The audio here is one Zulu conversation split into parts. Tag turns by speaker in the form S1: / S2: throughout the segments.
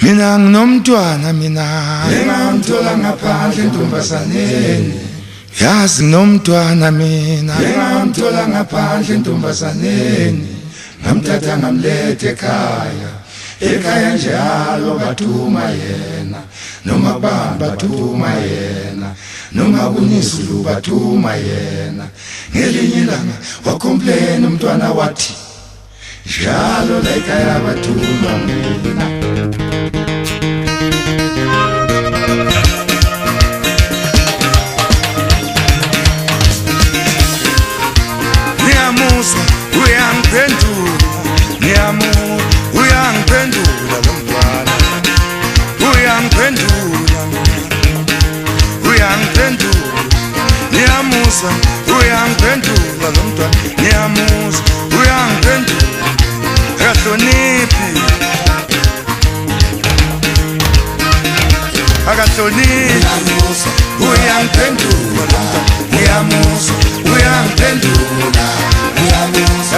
S1: Mina nginomntwana mina
S2: engamthola ngaphandle entombasaneni
S1: yazi nginomntwana mina
S2: engamthola ngaphandle entombasaneni ngamthatha ngamletha ekhaya njalo bathuma yena noma bamba bathuma yena noma kunisulu bathuma yena ngelinye ilanga wacomplain umntwana wathi njalo la ekhaya bathuma mina
S1: uyangiphendula lo mntwana ngiyamuzwa uyangiphendula lo mntwana ngiyamuzwa uyangiphendula akahloniphi uyangiphendula lo mntwana ngiyamuzwa uyangiphendula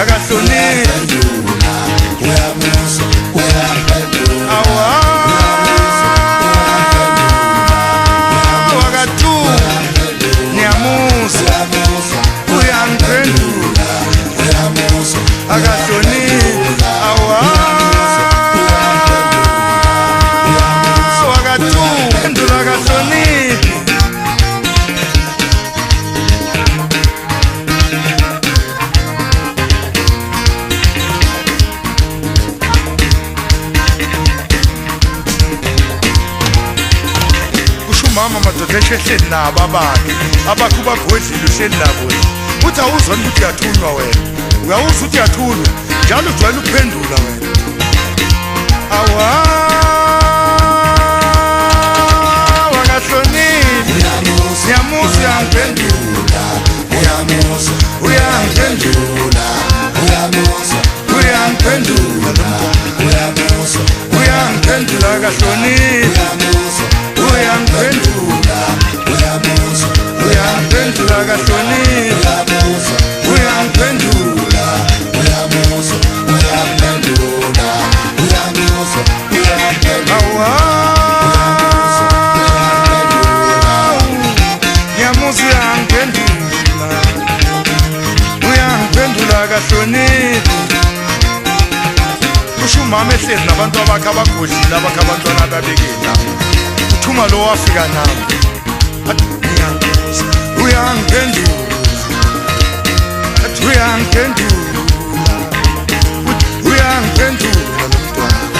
S1: akahloniphi mama madoda ehleli nabo abakho bagodlile uhleli nabo uthi awuzwani ukuthi uyathunywa wena uyawuzwa ukuthi uyathunywa njalo ujwayele ukuphendula wena wakahloniphi ngiyamuzwa uyangiphendula uyangiphendula akahloniphi uyangiphendula akahloniphi uyangiphendula akahloniphi kusho umama ehlezi nabantu abakhe abagodlile abakhe abantwana ababekela uthuma lo wafika nabo uyangiphendula lo mntwana